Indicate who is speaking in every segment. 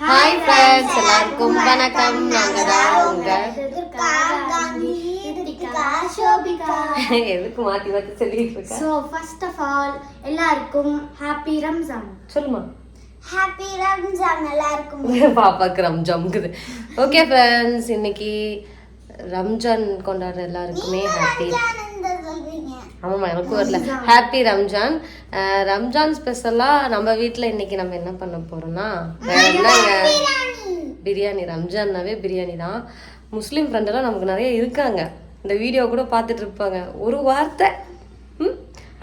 Speaker 1: Hi friends, எல்லாருக்கும் வணக்கம். நாங்கள் தான் உங்கள் எதுக்கு மாற்றி மாற்றி சொல்லிட்டு இருக்கேன்.
Speaker 2: ஸோ ஃபர்ஸ்ட் ஆஃப் ஆல் எல்லாருக்கும் ஹாப்பி ரம்ஜான்.
Speaker 1: சொல்லுமா.
Speaker 2: ஹாப்பி ரம்ஜான் எல்லாருக்கும்.
Speaker 1: பாப்பாக்கு ரம்ஜான்குது. ஓகே ஃப்ரெண்ட்ஸ், இன்னைக்கு ரம்ஜான் கொண்டாடுற எல்லாருக்குமே ஹாப்பி. ஆமாம்மா, எனக்கும் வரல. ஹாப்பி ரம்ஜான். ரம்ஜான் ஸ்பெஷலாக நம்ம வீட்டில் இன்னைக்கு நம்ம என்ன பண்ண போகிறோம்னா, பிரியாணி. ரம்ஜான்னாவே பிரியாணி தான். முஸ்லீம் ஃப்ரெண்டெல்லாம் நமக்கு நிறைய இருக்காங்க, இந்த வீடியோ கூட பார்த்துட்டு இருப்பாங்க. ஒரு வார்த்தை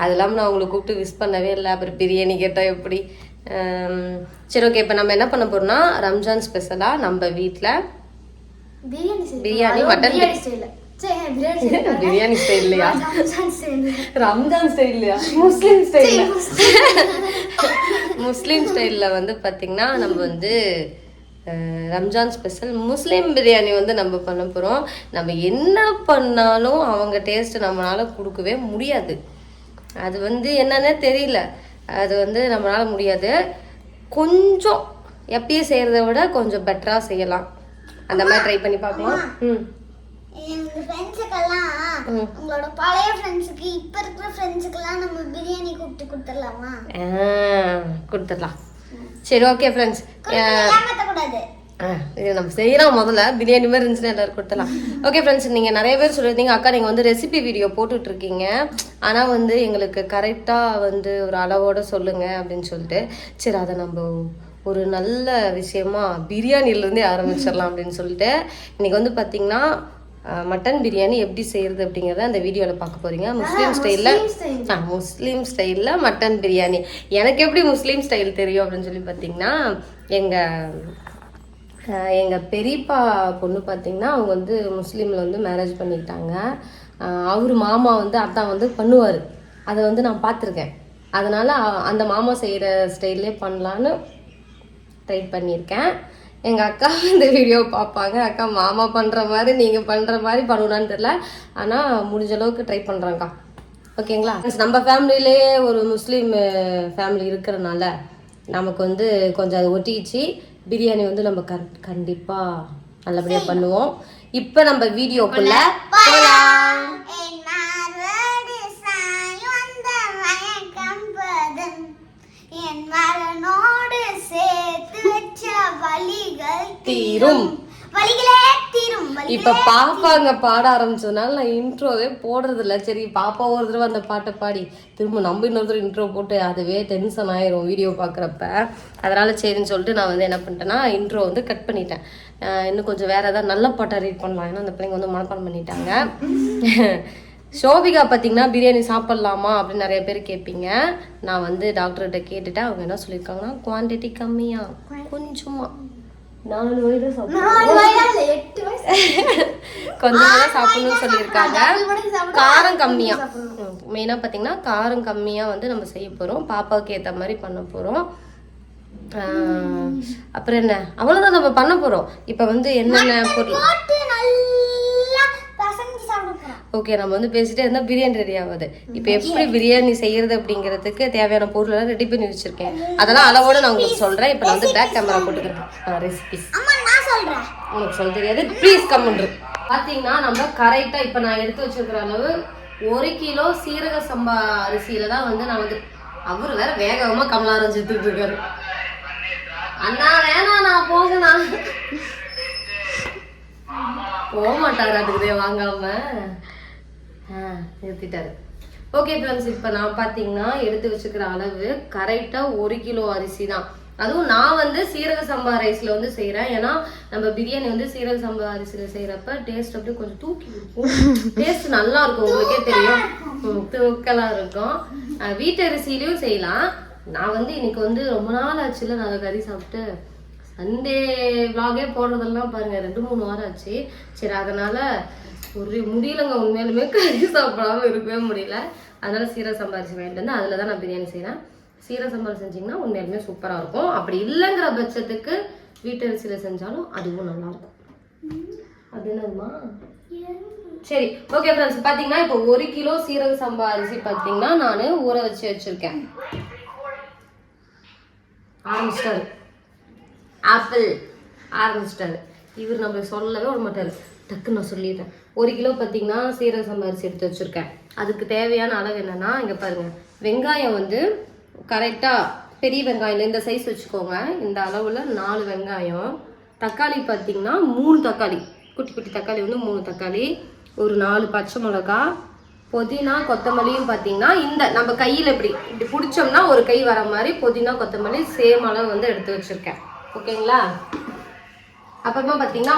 Speaker 1: அது இல்லாமல் நான் அவங்களை கூப்பிட்டு விஷ் பண்ணவே இல்லை. அப்புறம் பிரியாணி கேட்டால் எப்படி? சரி, ஓகே. இப்போ நம்ம என்ன பண்ண போகிறோம்னா, ரம்ஜான் ஸ்பெஷலாக நம்ம வீட்டில் பிரியாணி, மட்டன் பிரியாணி ஸ்டைல்லையா? ரம்ஜான் ஸ்டைல்லையா? முஸ்லீம் ஸ்டைல்ல. முஸ்லீம் ஸ்டைலில் வந்து பார்த்திங்கன்னா நம்ம வந்து ரம்ஜான் ஸ்பெஷல் முஸ்லீம் பிரியாணி வந்து நம்ம பண்ண போகிறோம். நம்ம என்ன பண்ணாலும் அவங்க டேஸ்ட்டு நம்மளால் கொடுக்கவே முடியாது. அது வந்து என்னன்னே தெரியல. அது வந்து நம்மளால் முடியாது. கொஞ்சம் எப்பயும் செய்கிறத விட கொஞ்சம் பெட்டராக செய்யலாம். அந்த மாதிரி ட்ரை பண்ணி பார்க்கலாம்.
Speaker 2: எங்க ஃப்ரெண்ட்ஸுக்கெல்லாம், உங்களோட பழைய ஃப்ரெண்ட்ஸுக்கு, இப்போ இருக்கிற ஃப்ரெண்ட்ஸுக்கெல்லாம் நம்ம பிரியாணி கூப்பிட்டு கொடுத்துடலாமா?
Speaker 1: கொடுத்துடலாம். சரி, ஓகே ஃப்ரெண்ட்ஸ்.
Speaker 2: ஏமாற்றக்கூடாது.
Speaker 1: இது நம்ம செய்யலாம். முதல்ல பிரியாணி மாதிரி இருந்துச்சுன்னா எல்லாரும் கொடுத்துடலாம். ஓகே ஃப்ரெண்ட்ஸ், நீங்கள் நிறைய பேர் சொல்லியிருந்தீங்க, அக்கா நீங்கள் வந்து ரெசிபி வீடியோ போட்டுட்ருக்கீங்க, ஆனால் வந்து எங்களுக்கு கரெக்டாக வந்து ஒரு அளவோடு சொல்லுங்கள் அப்படின்னு சொல்லிட்டு, சரி அதை நம்ம ஒரு நல்ல விஷயமா பிரியாணிலேருந்தே ஆரம்பிச்சிடலாம் அப்படின்னு சொல்லிட்டு இன்றைக்கி வந்து பார்த்திங்கன்னா மட்டன் பிரியாணி எப்படி செய்கிறது அப்படிங்கிறத அந்த வீடியோவில் பார்க்க போகிறீங்க. முஸ்லீம் ஸ்டைலில் மட்டன் பிரியாணி. எனக்கு எப்படி முஸ்லீம் ஸ்டைல் தெரியும் அப்படின்னு சொல்லி பார்த்திங்கன்னா, எங்கள் பெரியப்பா பொண்ணு பார்த்திங்கன்னா அவங்க வந்து முஸ்லீமில் வந்து மேரேஜ் பண்ணிக்கிட்டாங்க. அவர் மாமா வந்து அதான் வந்து பண்ணுவார். அதை வந்து நான் பார்த்துருக்கேன். அதனால் அந்த மாமா செய்கிற ஸ்டைல்லே பண்ணலான்னு ட்ரை பண்ணியிருக்கேன். எங்கள் அக்கா இந்த வீடியோ பார்ப்பாங்க. அக்கா மாமா பண்ணுற மாதிரி நீங்கள் பண்ணுற மாதிரி பண்ணணும்னு தெரில, ஆனால் முடிஞ்ச அளவுக்கு ட்ரை பண்ணுறேங்க்கா. ஓகேங்களா? நம்ம ஃபேமிலியிலே ஒரு முஸ்லீம் ஃபேமிலி இருக்கிறனால நமக்கு வந்து கொஞ்சம் அது ஒட்டிக்கிச்சு. பிரியாணி வந்து நம்ம கண்டிப்பாக நல்லபடியாக பண்ணுவோம். இப்போ நம்ம வீடியோக்குள்ள போகலாம். தீரும் இப்ப பாப்பாங்க பாட ஆரம்பிச்சதுனால நான் இன்ட்ரோவே போடுறது இல்லை. சரி, பாப்பா ஒரு தடவை அந்த பாட்டை பாடி திரும்ப நம்ம இன்னொரு தடவை இன்ட்ரோ போட்டு அதுவே டென்ஷன் ஆயிரும் வீடியோ பார்க்குறப்ப. அதனால சரின்னு சொல்லிட்டு நான் வந்து என்ன பண்ணிட்டேன்னா இன்ட்ரோ வந்து கட் பண்ணிட்டேன். இன்னும் கொஞ்சம் வேற ஏதாவது நல்ல பாட்டை ரீட் பண்ணலாம். ஏன்னா அந்த பிள்ளைங்க வந்து மனப்பாடம் பண்ணிட்டாங்க. ஷோபிகா பார்த்தீங்கன்னா பிரியாணி சாப்பிட்லாமா அப்படின்னு நிறைய பேர் கேட்பீங்க. நான் வந்து டாக்டர்கிட்ட கேட்டுட்டேன். அவங்க என்ன சொல்லியிருக்காங்கன்னா குவான்டிட்டி கம்மியாக கொஞ்சமா 4 வயது கொஞ்சம் சாப்பிடணும்னு சொல்லியிருக்காங்க. காரம் கம்மியா, மெயினாக பார்த்தீங்கன்னா காரம் கம்மியாக வந்து நம்ம செய்ய போகிறோம். பாப்பாவுக்கு ஏற்ற மாதிரி பண்ண போகிறோம். அப்புறம் என்ன, அவ்வளோதான் நம்ம பண்ண போகிறோம். இப்போ வந்து என்னென்ன பொருள் ஓகே நம்ம வந்து பேசிட்டே இருந்தால் பிரியாணி ரெடி ஆகுது. இப்போ எப்படி பிரியாணி செய்யறது அப்படிங்கிறதுக்கு தேவையான பொருளெல்லாம் ரெடி பண்ணி வச்சிருக்கேன். அதெல்லாம் அளவோடு நான் உங்களுக்கு சொல்கிறேன். இப்போ நான் வந்து பேக் கேமரா போட்டுக்கிறேன். ரெசிபிஸ் உங்களுக்கு சொல்ல தெரியாது, ப்ளீஸ் கமெண்ட். பார்த்தீங்கன்னா நம்ம கரெக்டாக இப்போ நான் எடுத்து வச்சிருக்கிற அளவு 1 கிலோ சீரக சம்பா அரிசியில தான் வந்து நான் வந்து அவர் வேற வேகமாக கமலாரம் செத்துட்டு இருக்காரு. அண்ணா வேணாம், நான் போகணா போக மாட்டாராட்டுக்குதே வாங்காம நிறுத்திட்டாரு. ஓகே ஃப்ரெண்ட்ஸ், இப்போ நான் பார்த்தீங்கன்னா எடுத்து வச்சுக்கிற அளவு கரெக்டாக 1 கிலோ அரிசி தான். அதுவும் நான் வந்து சீரக சம்பா ரைஸில் வந்து செய்கிறேன். ஏன்னா நம்ம பிரியாணி வந்து சீரக சம்பா அரிசியில் செய்கிறப்ப டேஸ்ட் அப்படியே கொஞ்சம் தூக்கி இருக்கும். டேஸ்ட் நல்லா இருக்கும், உங்களுக்கே தெரியும், தூக்கலாக இருக்கும். வீட்டு அரிசிலையும் செய்யலாம். நான் வந்து இன்னைக்கு வந்து ரொம்ப நாள் ஆச்சுல நான் கறி சாப்பிட்டு. சண்டே விலாகே போடுறதெல்லாம் பாருங்க 2-3 வாரம் ஆச்சு. சரி, அதனால ஒரு முடியலங்க, உண்மையிலுமே கறி சாப்பிடாம இருக்கவே முடியல. அதனால சீரக சம்பா அரிசி வாங்கிட்டு வந்து அதில் தான் நான் பிரியாணி செய்கிறேன். சீரக சம்பா செஞ்சிங்கன்னா உண்மையிலுமே சூப்பராக இருக்கும். அப்படி இல்லைங்கிற பட்சத்துக்கு வீட்டு அரிசியில் செஞ்சாலும் அதுவும் நல்லாயிருக்கும். அது என்னதுமா? சரி, ஓகே ஃப்ரெண்ட்ஸ், பார்த்தீங்கன்னா இப்போ 1 கிலோ சீரக சம்பா அரிசி பார்த்தீங்கன்னா நான் ஊற வச்சிருக்கேன். ஆரம்பிச்சிட்டாரு. ஆப்பிள் ஆரம்பிச்சிட்டாரு. இவர் நம்மளுக்கு சொல்லவே விட மாட்டாரு. டக்குன்னு நான் சொல்லிடுறேன். 1 கிலோ பார்த்தீங்கன்னா சீரக சம்பா அரிசி எடுத்து வச்சுருக்கேன். அதுக்கு தேவையான அளவு என்னென்னா இங்கே பாருங்கள், வெங்காயம் வந்து கரெக்டாக பெரிய வெங்காயம் இந்த சைஸ் வச்சுக்கோங்க. இந்த அளவில் 4 வெங்காயம். தக்காளி பார்த்தீங்கன்னா 3 தக்காளி, குட்டி குட்டி தக்காளி வந்து 3 தக்காளி, ஒரு 4 பச்சை மிளகா, புதினா கொத்தமல்லியும் பார்த்தீங்கன்னா இந்த நம்ம கையில் இப்படி பிடிச்சோம்னா ஒரு கை வர மாதிரி புதினா கொத்தமல்லி சேம் அளவு வந்து எடுத்து வச்சுருக்கேன். ஓகேங்களா? அப்புறமா பார்த்தீங்கன்னா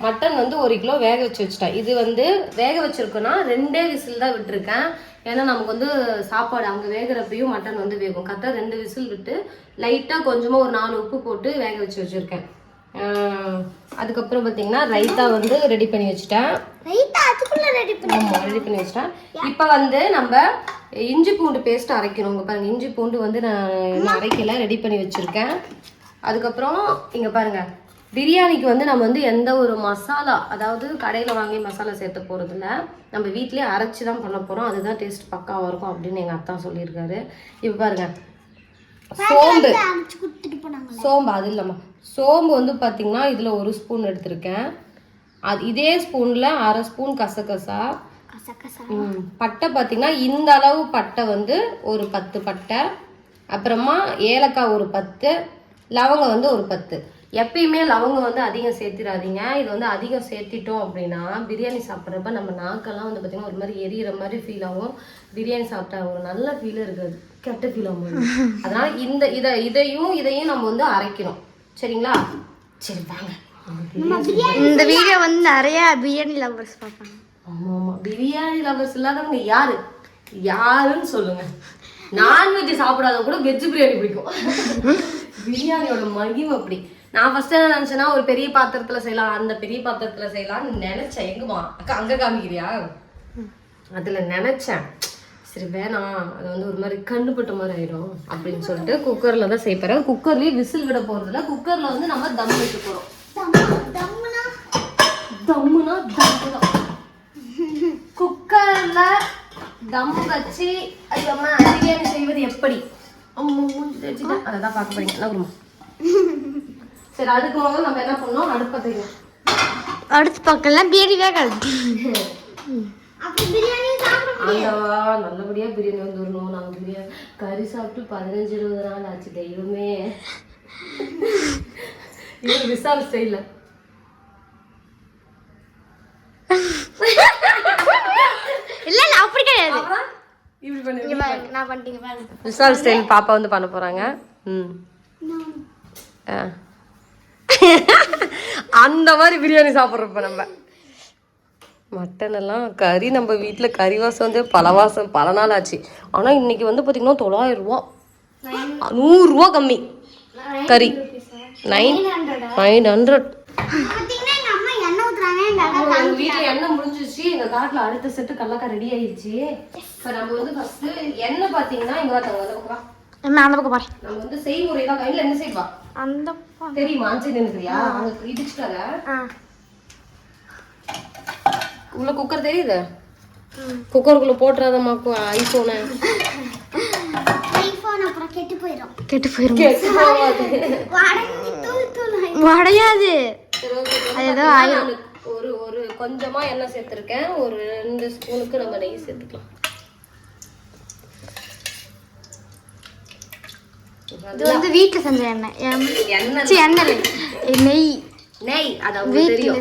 Speaker 1: மட்டன் வந்து 1 கிலோ வேக வச்சு வச்சுட்டேன். இது வந்து வேக வச்சுருக்கோன்னா 2 விசில் தான் விட்டுருக்கேன். ஏன்னா நமக்கு வந்து சாப்பாடு அங்கே வேகிறப்பையும் மட்டன் வந்து வேகும். கரெக்டாக 2 விசில் விட்டு லைட்டாக கொஞ்சமாக ஒரு 4 உப்பு போட்டு வேக வச்சு வச்சுருக்கேன். அதுக்கப்புறம் பார்த்தீங்கன்னா ரைத்தா வந்து ரெடி பண்ணி வச்சுட்டேன். ஆமாம், ரெடி பண்ணி வச்சுட்டேன். இப்போ வந்து நம்ம இஞ்சி பூண்டு பேஸ்ட் அரைக்கணும். இங்கே பாருங்கள், இஞ்சி பூண்டு வந்து நான் அரைக்கல, ரெடி பண்ணி வச்சுருக்கேன். அதுக்கப்புறம் இங்கே பாருங்கள், பிரியாணிக்கு வந்து நம்ம வந்து எந்த ஒரு மசாலா, அதாவது கடையில் வாங்கி மசாலா சேர்த்த போகிறதில்ல, நம்ம வீட்டிலே அரைச்சி தான் பண்ண போகிறோம். அதுதான் டேஸ்ட் பக்காவாக இருக்கும் அப்படின்னு எங்கள் அத்தா சொல்லியிருக்காரு. இப்போ பாருங்கள், சோம்பு அது இல்லாமல் சோம்பு வந்து பார்த்திங்கன்னா இதில் 1 ஸ்பூன் எடுத்திருக்கேன். இதே ஸ்பூனில் 1/2 ஸ்பூன் கசகசா. பட்டை பார்த்திங்கன்னா இந்த அளவு பட்டை வந்து ஒரு 10 பட்டை, அப்புறமா ஏலக்காய் ஒரு 10, லவங்கம் வந்து ஒரு 10. எப்பயுமே லவங்கம் வந்து அதிகம் சேர்த்திடாதீங்க. இது வந்து அதிகம் சேர்த்திட்டோம் அப்படின்னா பிரியாணி சாப்பிட்றப்ப நம்ம நாக்கெல்லாம் வந்து பார்த்திங்கன்னா ஒரு மாதிரி எரியிற மாதிரி ஃபீல் ஆகும். பிரியாணி சாப்பிட்டா ஒரு நல்ல ஃபீல் இருக்காது, கெட்ட ஃபீல் ஆகும். அதனால இதையும் நம்ம வந்து அரைக்கணும். சரிங்களா? சரி வாங்க.
Speaker 3: இந்த வீடியோ வந்து நிறைய பிரியாணி லவர்ஸ் பார்ப்பாங்க.
Speaker 1: ஆமாம், பிரியாணி லவர்ஸ் இல்லாதவங்க யாருன்னு சொல்லுங்க. நான்வெஜ் சாப்பிடாத கூட வெஜ் பிரியாணி பிடிக்கும். பிரியாணியோட மகிமை அப்படி. நான் ஃபர்ஸ்ட் என்ன நினச்சேன்னா ஒரு பெரிய பாத்திரத்தில் செய்யலாம், அந்த பெரிய பாத்திரத்தில் செய்யலாம்னு நினச்சேன். எங்கம்மா அக்கா அங்கே காமிக்கிறியா? அதில் நினச்சேன், சரி வேணாம், அது வந்து ஒரு மாதிரி கண்ணுப்பட்ட மாதிரி ஆயிடும் அப்படின்னு சொல்லிட்டு குக்கரில் தான் செய்யப்படுறேன். குக்கர்லேயே விசில் விட போகிறதில்ல, குக்கரில் வந்து நம்ம தம் வைக்க போகிறோம். தம்முனா குக்கரில் தம் வச்சு அதுக்கப்புறமா பிரியாணி செய்வது எப்படி அதை தான் பார்க்க போறீங்க. என்ன சரி, அதுக்கு முதல்ல நம்ம என்ன பண்ணோம்,
Speaker 3: அடுத்து பார்க்கலாம் பிரியாணி வேகாது.
Speaker 1: நல்லபடியா பிரியாணி வந்துடணும். நாங்கள் பிரியாணி கறி சாப்பிட்டு 15-20 நாள் ஆச்சு. தெய்வமே, இது விசால் ஸ்டைல
Speaker 3: இல்ல அப்படி கிடையாது.
Speaker 1: இப்படி பண்ணி
Speaker 3: நான் பண்ணிட்டீங்க பாருங்க.
Speaker 1: விசால் ஸ்டைல் பாப்பா வந்து பண்ண போறாங்க. அந்த மாதிரி பிரியாணி சாப்பிட்றப்ப நம்ம மட்டன் எல்லாம் கறி நம்ம வீட்டில் கறி வாசம் வந்து பல நாள் ஆச்சு. ஆனால் இன்னைக்கு வந்து பார்த்தீங்கன்னா 900 ரூபா, 100 ரூபா கம்மி கறி. 900. எங்கள் வீட்டில் எண்ணெய் முடிஞ்சிச்சு. எங்கள் காட்டில் அடுத்த செட்டு கடலக்காய் ரெடி ஆயிடுச்சு. இப்போ நம்ம வந்து ஃபர்ஸ்ட் எண்ணெய் பார்த்தீங்கன்னா இங்கே வாங்க,
Speaker 3: அந்த பக்கம் பாரு.
Speaker 1: நம்ம வந்து செய்முறை தான். கையில் என்ன செய்வா
Speaker 3: அந்த
Speaker 1: தெரியுமா? அஞ்சு நினைக்கிறியா? அங்கே இடிச்சுட்டார உள்ள குக்கர் தெரியுது. குக்கருக்குள்ள போட்டுறாதம்மா ஐபோனை.
Speaker 3: கெட்டு போயிடும். உடையாது.
Speaker 1: ஒரு கொஞ்சமா எண்ணெய் சேர்த்திருக்கேன். ஒரு 2 ஸ்பூனுக்கு நம்ம நெய் சேர்த்துக்கலாம்.
Speaker 3: இது வந்து வீட்டுல செஞ்ச நெய்
Speaker 1: அது அவங்களுக்கு தெரியும்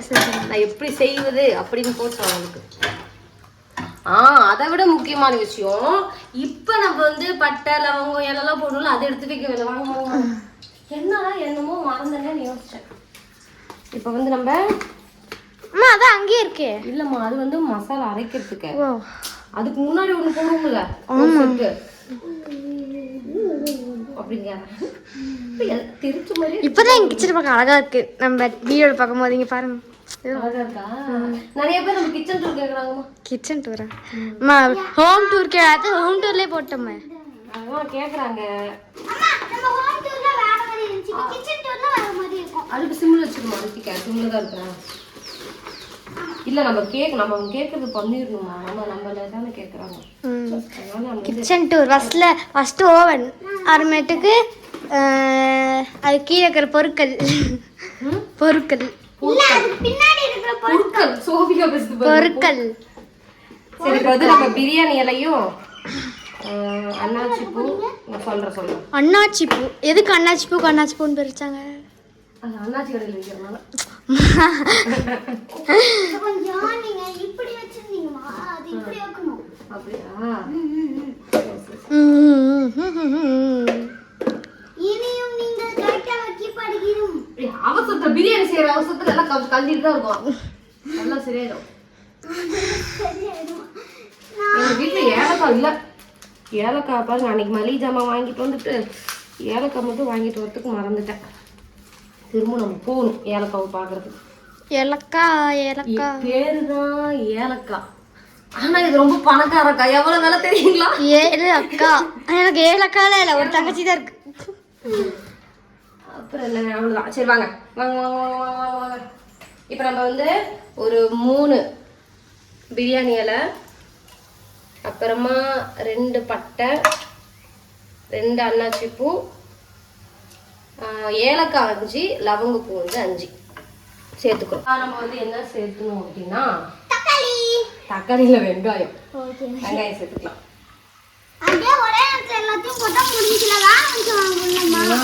Speaker 1: நான் எப்படி செய்வது அப்படின்னு போச்சு அவங்களுக்கு. அதை விட முக்கியமான விஷயம், இப்ப நம்ம வந்து பட்டை லவங்கம் எல்லாம் போடணும், அதை எடுத்து வைக்க வாங்க என்னடா என்னமோ மறந்தேன்னு யோசிச்சேன். இப்ப வந்து நம்ம
Speaker 3: அதான் அங்கேயே இருக்கு.
Speaker 1: இல்லம்மா, அது வந்து மசாலா அரைக்கிறதுக்கு. அதுக்கு முன்னாடி ஒண்ணு போடுவோம்ல அப்படிங்க.
Speaker 3: இப்பதான் எங்க கிச்சன் பார்க்க அழகா இருக்கு. நம்ம வீடியோல பார்க்கும் போது இங்க பாருங்க.
Speaker 1: நிறைய பேர் நம்ம கிச்சன் டூர் கேக்குறாங்கம்மா.
Speaker 3: கிச்சன் டூரா? ஹோம் டூர் கேட்டாது. ஹோம் டூர்லயே போட்டோமே.
Speaker 1: அதான் கேக்குறாங்க. அதுக்கு சிம்ல வச்சுக்கணும். அதுக்கு சிம்ல தான் இருக்கா? இல்ல நம்ம கேக்குறது பண்ணிரணுமா? நம்ம தானே கேக்குறாங்க.
Speaker 3: கிச்சன் டூர் ஃபர்ஸ்ட் ஓவன், அப்புறமேட்டுக்கு அது கீழே இருக்கிற பொருட்கள் பொருட்கள்
Speaker 2: இல்ல அதுக்கு பின்னாடி இருக்கிற
Speaker 1: பொருட்கள் சோபியா பேசுது பாரு.
Speaker 3: பொருட்கள்
Speaker 1: சரி இப்ப வந்து நம்ம பிரியாணி இலையும் அன்னாச்சி பூ நான் சொல்றேன்
Speaker 3: அண்ணாச்சி பூ. எதுக்கு அண்ணாச்சி பூ அண்ணாச்சி பூன்னு பிரிச்சாங்க?
Speaker 1: அது அன்னாச்சி கடையில் வைக்கிறனால
Speaker 2: கொஞ்சம் நீங்க இப்படி வச்சிருந்தீங்கம்மா அது இப்படி வைக்கணும்.
Speaker 1: அப்படியா?
Speaker 2: இனியும் நீங்க கரெக்டா வைக்க படுகிறோம்.
Speaker 1: அவசரத்துல பிரியாணி செய்யற அவசரத்துல எல்லாம் கலந்துட்டு தான் இருக்கும். நல்லா சரியாயிடும். எங்க வீட்டுல ஏலக்காய் இல்ல. ஏலக்காய் பாருங்க அன்னைக்கு மளிகை ஜாமான் வாங்கிட்டு வந்துட்டு ஏலக்காய் மட்டும் வாங்கிட்டு வரதுக்கு மறந்துட்டேன். திரும்ப நம்ம போகணும் ஏலக்காவை பாக்குறதுக்கு.
Speaker 3: ஏலக்காய்
Speaker 1: பேருதான் ஏலக்காய். ஆனா இது ரொம்ப பணக்காரக்கா. எவ்வளவு வேலை தெரியுங்களா?
Speaker 3: அக்கா எனக்கு ஏலக்காய் இல்ல, ஒரு தங்கச்சி தான் இருக்கு.
Speaker 1: அப்புறம் என்ன அவ்வளவுதான். சரி வாங்க வாங்க வாங்க வாங்க வாங்க வாங்க. இப்ப நம்ம வந்து ஒரு 3 பிரியாணி இலை, அப்புறமா 2 பட்டை, 2 அன்னாச்சி பூ, ஏலக்காய் 5, லவங்கப்பூ வந்து 5 சேர்த்துக்கிறோம். நம்ம வந்து என்ன சேர்த்துக்கணும் அப்படின்னா தக்காளியில வெங்காயம். வெங்காயம் சேர்த்துக்கலாம்.
Speaker 2: அப்படியே ஒரே நேரத்துல எல்லாத்தையும் போட்டா முடிஞ்சலவா கொஞ்சம்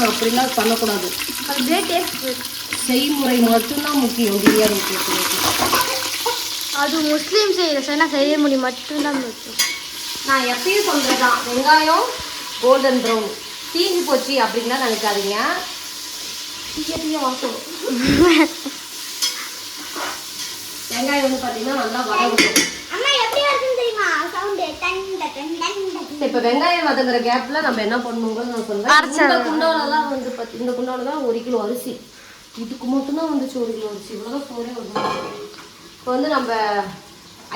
Speaker 1: அப்படிலாம் பண்ணக்கூடாது.
Speaker 3: அப்படியே டேஸ்ட்.
Speaker 1: செய்முறை மட்டும்தான் முக்கியம் பிரியாணி சேர்த்து.
Speaker 3: அது முஸ்லீம் செய்யற செய்யமுடி மட்டும்தான் முக்கியம்.
Speaker 1: நான் எப்பயும் சொல்றதுதான், வெங்காயம் கோல்டன் ப்ரௌன் தீஞ்சு போச்சு அப்படின்னா நினைக்காதீங்க. வாசம் வெங்காயம் வந்து பாத்தீங்கன்னா நல்லா வதங்கணும்.
Speaker 2: அம்மா எப்படி வருதுன்னு தெரியுமா sound? Done done done done.
Speaker 1: இப்ப வெங்காயம் வதங்குற கேப்ல நம்ம என்ன பண்ணுவோம்னு நான் சொல்றேன். இந்த குண்டாலதான் வந்து இந்த குண்டால தான் 1 கிலோ அரிசி. இதுக்கு மட்டும்தான் வந்துச்சு 1 கிலோ அரிசி. இவ்வளவுதான் சோறே வருது. இப்போ வந்து நம்ம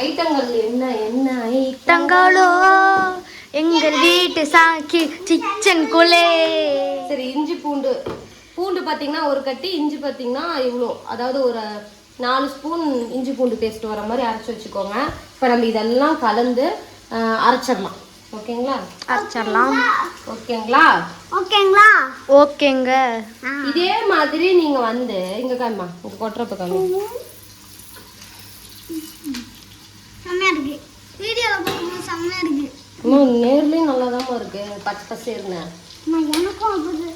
Speaker 1: ஐட்டங்கள் என்ன என்ன
Speaker 3: ஐட்டங்களோ எங்கள் வீட்டு சாக்கி கிச்சன் குலே.
Speaker 1: சரி இஞ்சி பூண்டு பாத்தீங்கன்னா 1 கட்டி, இஞ்சி பாத்தீங்கன்னா இவ்வளோ, அதாவது ஒரு 4 ஸ்பூன் இஞ்சி பூண்டு பேஸ்ட் வர மாதிரி அரைச்சி வச்சுக்கோங்க. இப்போ நம்ம இதெல்லாம் கலந்து அரைச்சிடலாம். ஓகேங்களா?
Speaker 3: அரைச்சிடலாம்.
Speaker 1: ஓகேங்களா?
Speaker 2: ஓகேங்களா?
Speaker 3: ஓகேங்க.
Speaker 1: இதே மாதிரி நீங்க வந்து இங்க காமிமா, இங்க கொட்டுறப்ப காமி.
Speaker 2: செம்மையா இருக்கு. வீடியோல பார்க்கும்போது செம்மையா இருக்கு.
Speaker 1: இன்னும் நேர்லயும் நல்லாதான் இருக்கு. பச்சை பசேர்னு
Speaker 2: எனக்கும் அப்படி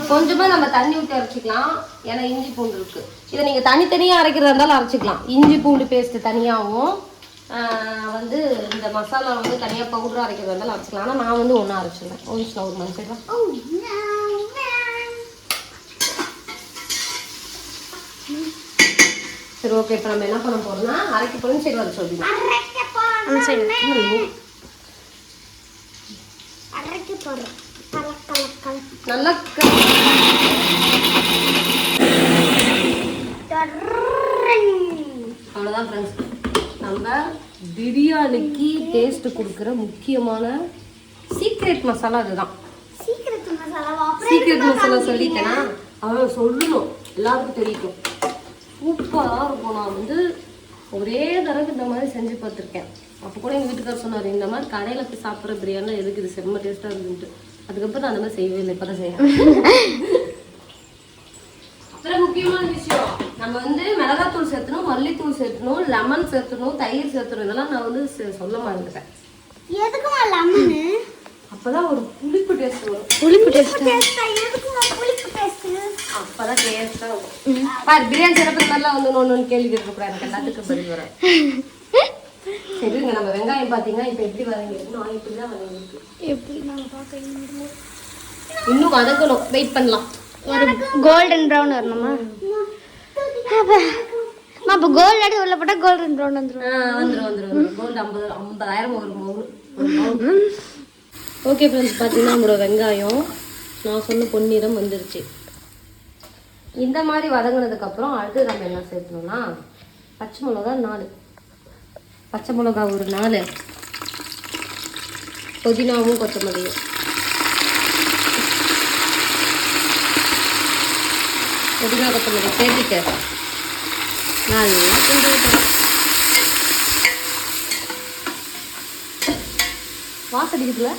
Speaker 1: கொஞ்சமா நம்ம தண்ணி ஊற்றி அரைச்சிக்கலாம். ஏன்னா இஞ்சி பூண்டு இருக்கு. இதை நீங்க தனித்தனியா அரைக்கிறதா இருந்தாலும் அரைச்சிக்கலாம். இஞ்சி பூண்டு பேஸ்ட் தனியாகவும் வந்து இந்த மசாலா வந்து தனியா பவுடரா அரைக்கிறதா இருந்தாலும் அரைச்சிக்கலாம். ஆனா நான் வந்து ஒண்ணா அரைச்சிடுறேன். ஒரு மனுஷன். சரி ஓகே. இப்போ நம்ம என்ன பண்ண போறோம்னா அரைக்க போறோம். சரி வர சொல்லுங்க. நல்லா அவ்வளோதான் ஃப்ரெண்ட்ஸ். நம்ம பிரியாணிக்கு டேஸ்ட் கொடுக்குற முக்கியமான சீக்ரெட் மசாலா அதுதான். சீக்ரெட் மசாலா சொல்லிட்டேன்னா அவன் சொல்லணும், எல்லாருக்கும் தெரியட்டும். சூப்பராக இருக்கும். நான் வந்து ஒரே தடவை இந்த மாதிரி செஞ்சு பார்த்துருக்கேன். அப்போ கூட எங்கள் வீட்டுக்காரர் சொன்னார், இந்த மாதிரி கடையில் போய் சாப்பிட்ற பிரியாணி எதுக்கு, இது செம்ம டேஸ்ட்டாக இருக்குன்ட்டு. அதுக்கப்புறம் நான் அந்த மாதிரி செய்யவே இல்லை. இப்போ தான் செய்யறேன். அப்புறம் முக்கியமான விஷயம், நம்ம வந்து மிளகாத்தூள் சேர்த்தணும், மல்லித்தூள் சேர்த்தணும், லெமன் சேர்த்தணும், தயிர் சேர்த்தணும். இதெல்லாம் நான் வந்து சொல்ல மாட்டேன்.
Speaker 2: எதுக்குமா லெமன்?
Speaker 1: அப்பதான் ஒரு புளிப்பு டேஸ்ட் வரும்.
Speaker 3: புளிப்பு டேஸ்ட்.
Speaker 2: எதுக்குமா புளிப்பு டேஸ்ட்?
Speaker 1: அப்பதான் டேஸ்டா இருக்கும். பாரு பிரியாணி சிறப்பு மாதிரிலாம் வந்து ஒன்று கேள்வி கேட்கக்கூடாது. எனக்கு எல்லாத்துக்கும் பதில் வரேன். சரிங்க. நம்ம வெங்காயம் பார்த்தீங்கன்னா இப்போ எப்படி வதங்கிருக்குன்னு இப்படிதான் வதங்கிருக்கு.
Speaker 3: எப்படி நான் பார்க்க
Speaker 1: இன்னும் வதங்கணும். வெயிட் பண்ணலாம்.
Speaker 3: ஒரு கோல்டன் ப்ரௌன் வரணுமா? அப்போ கோல்டு அடி உள்ள போட்டால் கோல்டன் ப்ரௌன்
Speaker 1: வந்துடும். கோல்டு 50,000 ஒரு. ஓகே ஃப்ரெண்ட்ஸ், பார்த்தீங்கன்னா நம்மளோட வெங்காயம் நான் சொன்ன பொன்னிறம் வந்துருச்சு. இந்த மாதிரி வதங்கினதுக்கப்புறம் அடுத்து நம்ம என்ன சேர்க்கணும்னா பச்சை மிளகா 4, பச்சை மிளகா ஒரு 4, புதினாவும் கொத்தமல்லியும். புதினா கொத்தமல்லி சேர்த்துட்டு நல்லா கிண்டி விட்டுறோம். வாசடிக்குதுல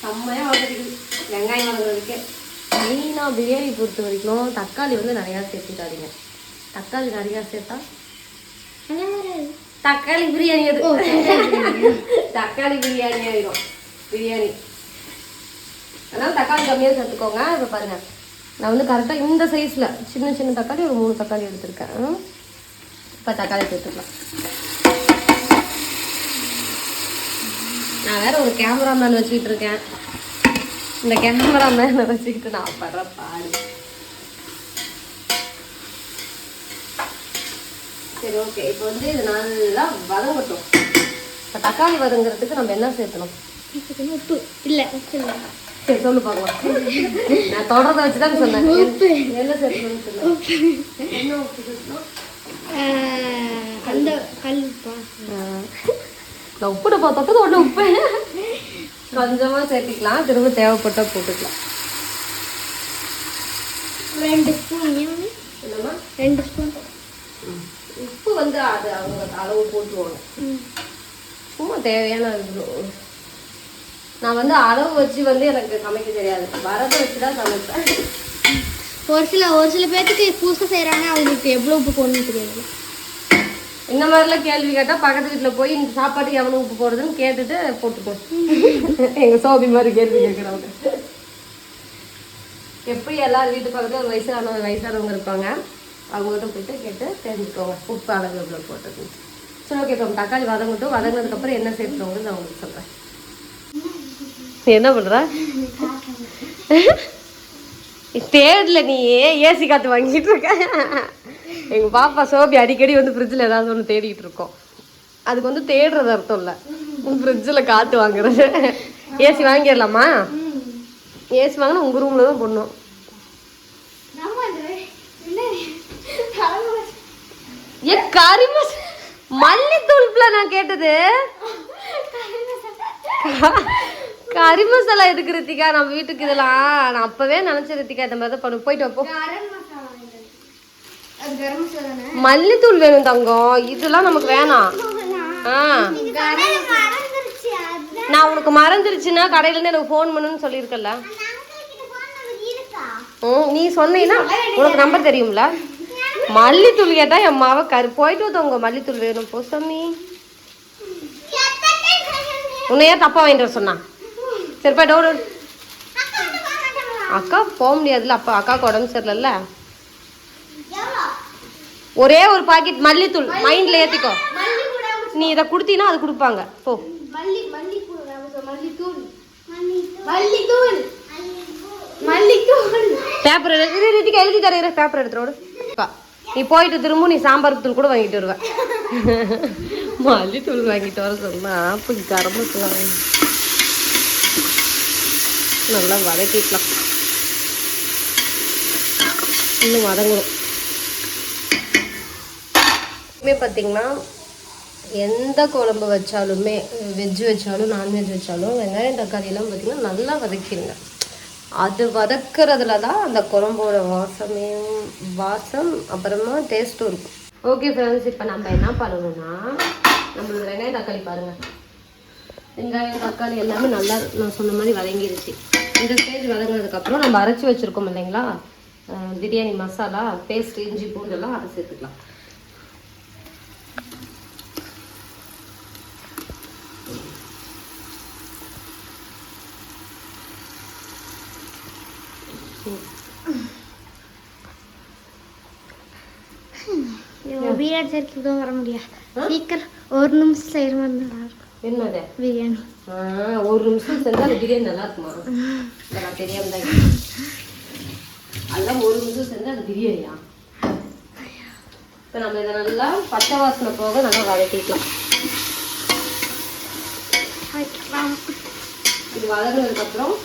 Speaker 1: செம்மையா வாசடிக்குது. வெங்காயம் வதங்குறதுக்கு மெயினாக பிரியாணி பொறுத்த வரைக்கும் தக்காளி வந்து நிறையா சேர்த்துக்காதீங்க. தக்காளி நிறையா சேர்த்தா தக்காளி பிரியாணி அது தக்காளி பிரியாணி ஆயிடும் பிரியாணி. அதனால தக்காளி கம்மியாக சேர்த்துக்கோங்க. இப்போ பாருங்கள் நான் வந்து கரெக்டாக இந்த சைஸில் சின்ன சின்ன தக்காளி ஒரு 3 தக்காளி எடுத்திருக்கேன். இப்போ தக்காளி சேர்த்துக்கலாம். நான் வேற ஒரு கேமராமேன் வச்சுக்கிட்டு இருக்கேன். இந்த கேமராமேனை வச்சுக்கிட்டு நான் படுற பாடு. சரி ஓகே, இப்போ வந்து இது நல்லா வதங்கட்டும். இப்போ தக்காளி வதங்குறதுக்கு நம்ம என்ன சேர்த்தணும்?
Speaker 2: உப்பு இல்லை, உப்பு இல்லை.
Speaker 1: சரி சொல்லு பார்க்கலாம். நான் தொடர்றதை வச்சு தான் சொன்னேன்.
Speaker 2: உப்பு
Speaker 1: என்ன சேர்த்தணும்னு சொன்னேன். என்ன உப்பு சேர்த்தணும்?
Speaker 2: அந்த கல் உப்பா?
Speaker 1: நான் உப்பு டப்பா தொட்டது ஒன்று உப்பு கொஞ்சமாக சேர்த்திக்கலாம். திரும்ப தேவைப்பட்டால் போட்டுக்கலாம்.
Speaker 2: 2 ஸ்பூன்.
Speaker 1: என்னம்மா
Speaker 2: 2 ஸ்பூன்
Speaker 1: உப்பு வந்து அது அவங்க அளவு போட்டுருவாங்க. சும்மா தேவையான நான் வந்து அளவு வச்சு வந்து எனக்கு சமைக்க தெரியாது. வரதை வச்சு தான் சமைப்பேன்.
Speaker 2: ஒரு சில பேர்த்துக்கு புதுசாக செய்கிறாங்க, அவங்களுக்கு எவ்வளோ உப்பு போடணும்னு தெரியாது.
Speaker 1: இந்த மாதிரிலாம் கேள்வி கேட்டால் பக்கத்து வீட்டில் போய் இந்த சாப்பாட்டுக்கு எவ்வளோ உப்பு போடுறதுன்னு கேட்டுட்டு போட்டுப்போம். எங்கள் சோபி மாதிரி கேள்வி கேட்குறவங்க. எப்படி எல்லாரும் வீட்டு பக்கத்தில் ஒரு வயசானவங்க இருப்பாங்க, அவங்ககிட்ட போயிட்டு கேட்டு தெரிஞ்சுக்கோங்க உப்பு அளவு எவ்வளோ போட்டது. சரி ஓகே, இப்போ தக்காளி வதங்கட்டும். வதங்கினதுக்கப்புறம் என்ன சேர்த்துறவங்க நான் உங்களுக்கு சொல்கிறேன். என்ன பண்ணுற? தேடல நீ ஏசி காற்று வாங்கிட்டு இருக்க. எங்கள் பாப்பா சோபி அடிக்கடி வந்து ஃப்ரிட்ஜில் ஏதாவது ஒன்று தேடிக்கிட்டு இருக்கோம். அதுக்கு வந்து தேடுறது அர்த்தம் இல்லை, ஃப்ரிட்ஜில் காற்று வாங்குறது. ஏசி வாங்கிடலாமா? ஏசி வாங்கினா உங்கள் ரூமில் தான் போடணும். மல்லித்தூள் நான் கேட்டது கறி மசாலா எதுக்கு ரித்திகா? நம்ம வீட்டுக்கு இதெல்லாம் நான் அப்பவே நினைச்சேன் ரித்திகா இந்த மாதிரி தான் பண்ணு. போயிட்டு வைப்போம். மல்லித்தூள் வேணும் தங்கம், இதெல்லாம் நமக்கு வேணாம். நான் உனக்கு மறந்துருச்சுன்னா கடையில இருந்து எனக்கு ஃபோன் பண்ணுன்னு சொல்லியிருக்கல. நீ சொன்னீங்கன்னா உனக்கு நம்பர் தெரியும்ல. மல்லித்தூள் கேட்டா என் மாவை போயிட்டு வந்தவங்க மல்லித்தூள் வேணும் போ சாமி. உன்னையா தப்பா வாங்கிட்டு வர சொன்னா? சரிப்பா டவுன். அக்கா போக முடியாதுல்ல, அப்பா அக்காவுக்கு உடம்பு சரியில்லைல்ல. ஒரே ஒரு பாக்கெட் மல்லித்தூள் மைண்ட்ல ஏத்திக்கோ. நீ இதை கொடுத்தீங்கன்னா அது கொடுப்பாங்க. போ பேப்பர் எழுதி தர பேப்பர் எடுத்துரோடு. நீ போயிட்டு திரும்ப நீ சாம்பார் தூள் கூட வாங்கிட்டு வருவேன். மல்லித்தூள் வாங்கிட்டு வர சொன்னா அப்போ கரம் மசாலா நல்லா வதக்கிக்கலாம். இன்னும் வதங்கணும். பார்த்தீங்கன்னா எந்த குழம்பு வச்சாலுமே, வெஜ்ஜு வச்சாலும் நான்வெஜ் வச்சாலும் வெங்காயம் தக்காளியெல்லாம் பார்த்தீங்கன்னா நல்லா வதக்கிடுங்க. அது வதக்கிறதுல தான் அந்த குழம்போட வாசம் அப்புறமா டேஸ்ட்டும் இருக்கும். ஓகே ஃப்ரெண்ட்ஸ், இப்போ நம்ம என்ன பண்ணணும்னா நம்மளுக்கு வெங்காயம் தக்காளி பாருங்கள். வெங்காயம் தக்காளி எல்லாமே நல்லா நான் சொன்ன மாதிரி வதங்கிடுச்சு. இந்த ஸ்டேஜ் வதங்கினதுக்கப்புறம் நம்ம அரைச்சி வச்சுருக்கோம் இல்லைங்களா பிரியாணி மசாலா பேஸ்ட், இஞ்சி பூண்டெல்லாம் அதை சேர்த்துக்கலாம்.
Speaker 2: பிரியாணி சேர்த்து வர முடியாது. சீக்கிரம் ஒரு நிமிஷம் செய்கிற மாதிரி நல்லா இருக்கும். என்னது பிரியாணி?
Speaker 1: ஒரு நிமிஷம் செஞ்சால் அந்த பிரியாணி நல்லா இருக்குமா? நான் தெரியாம தான் அதெல்லாம் ஒரு நிமிஷம் செஞ்சால் அது பிரியாணியா? இப்போ நம்ம இதை நல்லா பச்சை வாசனை போக நல்லா வதக்கிக்கலாம். இது வதங்கினதுக்கப்புறம்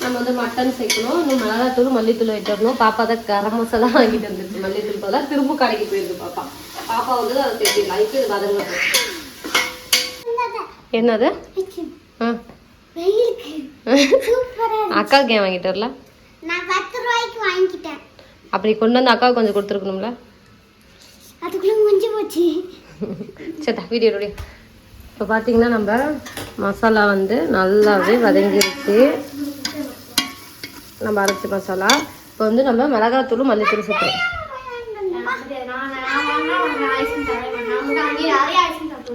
Speaker 1: நம்ம வந்து மட்டன் சேர்க்கணும். இன்னும் மிளகாத்தூள் மல்லித்தூள் வச்சிடணும். பாப்பா தான் கரம் மசாலா வாங்கிட்டு வந்துருக்கு. மல்லித்தூள் போல திரும்ப கடைக்கு போயிருக்கு பாப்பா. பாப்பா வந்து அதை சேர்த்துக்கலாம். இப்போ இது வதங்கணும். என்னது? அக்காவுக்கு ஏன் வாங்கிட்டு வரல?
Speaker 2: நான் 10 ரூபாய்க்கு வாங்கிட்டேன்.
Speaker 1: அப்படி கொண்டு வந்து அக்காவுக்கு கொஞ்சம் கொடுத்துருக்கணும்ல.
Speaker 2: அதுக்குள்ள முடிஞ்சு போச்சு.
Speaker 1: சரிடா வீடியோ. இப்போ பார்த்தீங்கன்னா நம்ம மசாலா வந்து நல்லாவே வதங்கிருச்சு. நம்ம அரைச்ச மசாலா. இப்போ வந்து நம்ம மிளகாத்தூள் மல்லித்தூள் சேர்த்துறோம்.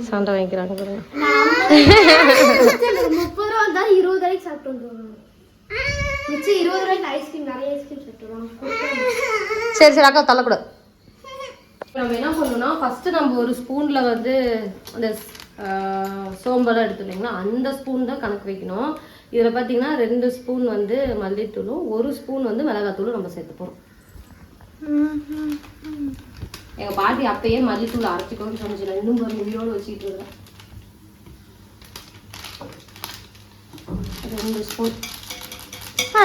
Speaker 1: சண்டை வாங்கிக்கிறாங்க பாருங்க.
Speaker 2: 30 ரூபா தான் 20 ரூபாய்க்கு சாப்பிட்டு மிச்சம் 20 ரூபாய்க்கு ஐஸ்கிரீம் நிறைய ஐஸ்கிரீம் சாப்பிட்டுருவோம்.
Speaker 1: சரி சரி அக்கா தள்ளக்கூடாது. நம்ம என்ன பண்ணணும்னா ஃபர்ஸ்ட் நம்ம ஒரு ஸ்பூன்ல வந்து அந்த சோம்பெல்லாம் எடுத்து இல்லைங்களா, அந்த ஸ்பூன் தான் கணக்கு வைக்கணும். இதில் பார்த்தீங்கன்னா 2 ஸ்பூன் வந்து மல்லித்தூளும் 1 ஸ்பூன் வந்து மிளகாத்தூளும் நம்ம சேர்த்து போகிறோம். எங்கள் பாட்டி அப்பயே மல்லித்தூள் அரைச்சிக்கோன்னு சொன்னிச்சு. இன்னும் ஒரு உயிரோடு வச்சுக்கிட்டு இருக்கேன். 2 ஸ்பூன்.